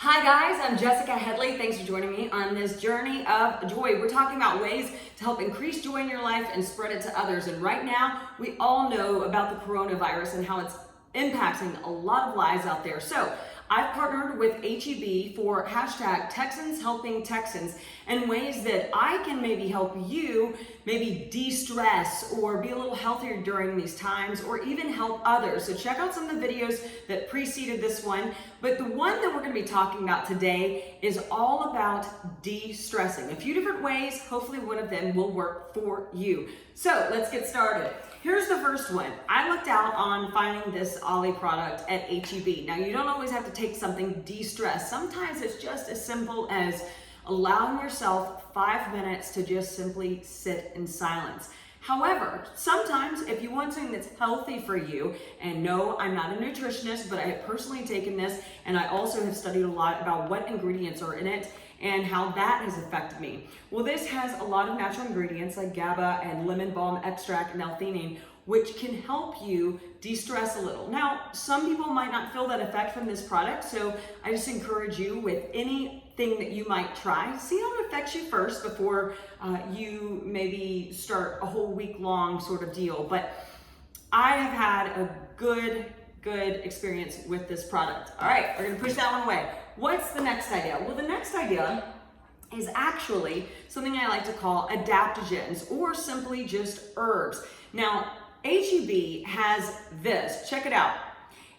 Hi guys, I'm Jessica Headley. Thanks for joining me on this journey of joy. We're talking about ways to help increase joy in your life and spread it to others. And right now, we all know about the coronavirus and how it's impacting a lot of lives out there. So I've partnered with HEB for hashtag Texans Helping Texans and ways that I can maybe help you maybe de-stress or be a little healthier during these times or even help others. So check out some of the videos that preceded this one. But the one that we're going to be talking about today is all about de-stressing. A few different ways, hopefully one of them will work for you. So let's get started. Here's the first one. I looked out on finding this Ollie product at HEB. Now, you don't always have to take something de-stress. Sometimes it's just as simple as allowing yourself 5 minutes to just simply sit in silence. However, sometimes if you want something that's healthy for you, and no, I'm not a nutritionist, but I have personally taken this, and I also have studied a lot about what ingredients are in it and how that has affected me. Well, this has a lot of natural ingredients like GABA and lemon balm extract and L-theanine, which can help you de-stress a little. Now, some people might not feel that effect from this product, so I just encourage you with anything that you might try, see how it affects you first before you maybe start a whole week-long sort of deal. But I have had a good experience with this product. All right, we're gonna push that one away. What's the next idea? Well, the next idea is actually something I like to call adaptogens or simply just herbs. Now, HEB has this, check it out.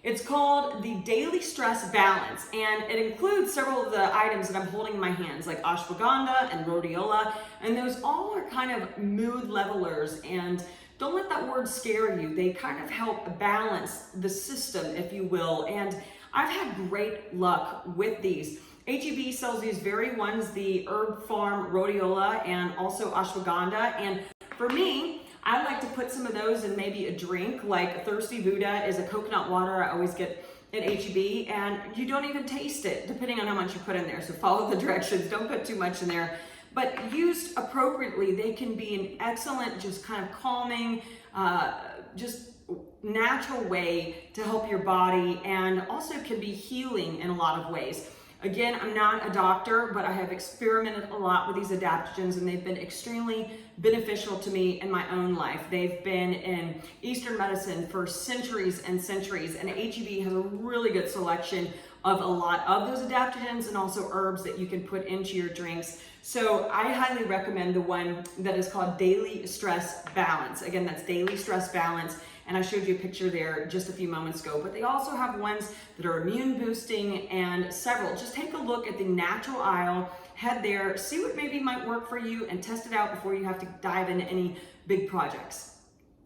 It's called the Daily Stress Balance, and it includes several of the items that I'm holding in my hands, like ashwagandha and rhodiola, and those all are kind of mood levelers, and don't let that word scare you. They kind of help balance the system, if you will, and I've had great luck with these. HEB sells these very ones, the Herb Farm rhodiola and also ashwagandha, and for me, I like to put some of those in maybe a drink, like Thirsty Buddha is a coconut water I always get at HEB, and you don't even taste it, depending on how much you put in there. So follow the directions, don't put too much in there. But used appropriately, they can be an excellent, just kind of calming, just natural way to help your body, and also can be healing in a lot of ways. Again, I'm not a doctor, but I have experimented a lot with these adaptogens, and they've been extremely beneficial to me in my own life. They've been in Eastern medicine for centuries and centuries, and HEB has a really good selection of a lot of those adaptogens and also herbs that you can put into your drinks. So I highly recommend the one that is called Daily Stress Balance. Again, that's Daily Stress Balance. And I showed you a picture there just a few moments ago, but they also have ones that are immune boosting and several. Just take a look at the natural aisle, head there, see what maybe might work for you and test it out before you have to dive into any big projects.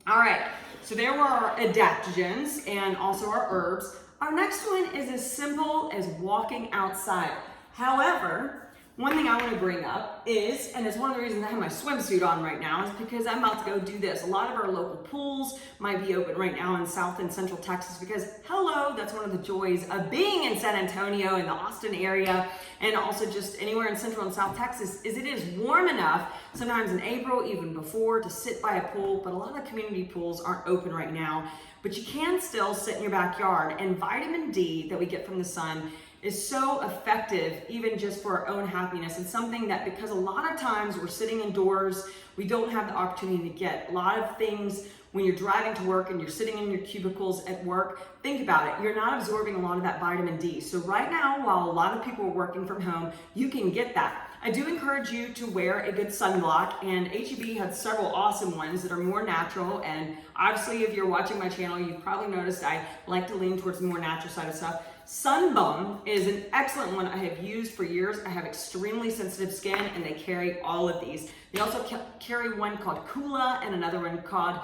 All right, so there were our adaptogens and also our herbs. Our next one is as simple as walking outside. However, one thing I want to bring up is, and it's one of the reasons I have my swimsuit on right now, is because I'm about to go do this. A lot of our local pools might be open right now in South and Central Texas because, hello, that's one of the joys of being in San Antonio and the Austin area, and also just anywhere in Central and South Texas, is it is warm enough, sometimes in April, even before, to sit by a pool, but a lot of community pools aren't open right now. But you can still sit in your backyard, and vitamin D that we get from the sun is so effective even just for our own happiness. It's something that, because a lot of times we're sitting indoors, we don't have the opportunity to get a lot of things when you're driving to work and you're sitting in your cubicles at work. Think about it, you're not absorbing a lot of that vitamin D. So right now, while a lot of people are working from home, you can get that. I do encourage you to wear a good sunblock, and HEB has several awesome ones that are more natural, and obviously if you're watching my channel, you've probably noticed I like to lean towards the more natural side of stuff. Sunbum is an excellent one I have used for years. I have extremely sensitive skin, and they carry all of these. They also carry one called Kula and another one called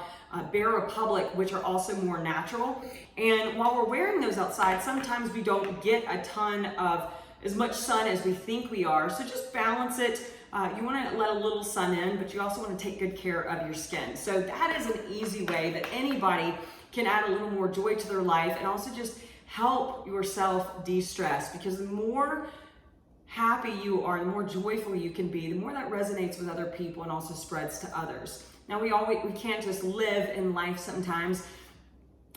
Bear Republic, which are also more natural. And while we're wearing those outside, sometimes we don't get a ton of as much sun as we think we are. So just balance it. You want to let a little sun in, but you also want to take good care of your skin. So that is an easy way that anybody can add a little more joy to their life and also just help yourself de-stress, because the more happy you are, the more joyful you can be, the more that resonates with other people and also spreads to others. Now we can't just live in life sometimes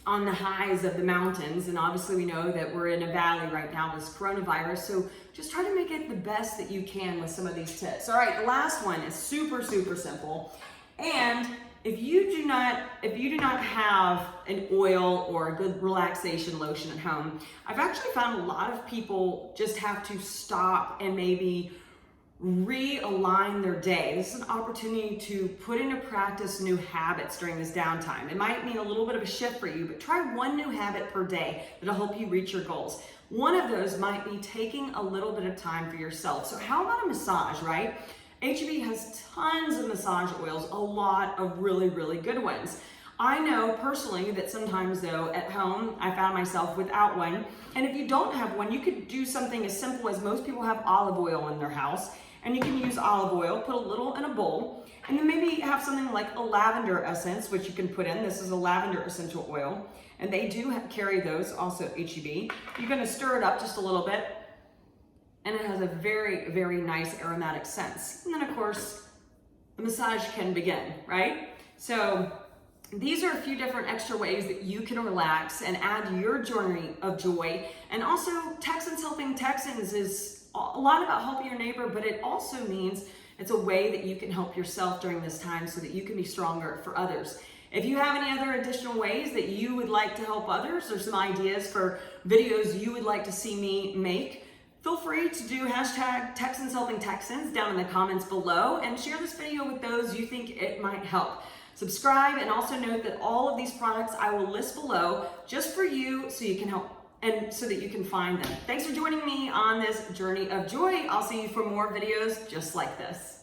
on the highs of the mountains, and obviously we know that we're in a valley right now with coronavirus, so just try to make it the best that you can with some of these tips. All right, the last one is super simple, and if you do not have an oil or a good relaxation lotion at home, I've actually found a lot of people just have to stop and maybe realign their day. This is an opportunity to put into practice new habits during this downtime. It might mean a little bit of a shift for you, but try one new habit per day that'll help you reach your goals. One of those might be taking a little bit of time for yourself. So how about a massage, right? H-E-B has tons of massage oils, a lot of really good ones. I know personally that sometimes though at home I found myself without one, and if you don't have one, you could do something as simple as most people have olive oil in their house, and you can use olive oil, put a little in a bowl, and then maybe have something like a lavender essence, which you can put in. This is a lavender essential oil, and they do carry those also, H-E-B. You're going to stir it up just a little bit, and it has a very nice aromatic scent. And then of course the massage can begin, right? So these are a few different extra ways that you can relax and add to your journey of joy. And also, Texans Helping Texans is a lot about helping your neighbor, but it also means it's a way that you can help yourself during this time so that you can be stronger for others. If you have any other additional ways that you would like to help others, or some ideas for videos you would like to see me make, feel free to do hashtag Texans Helping Texans down in the comments below and share this video with those you think it might help. Subscribe, and also note that all of these products I will list below just for you so you can help and so that you can find them. Thanks for joining me on this journey of joy. I'll see you for more videos just like this.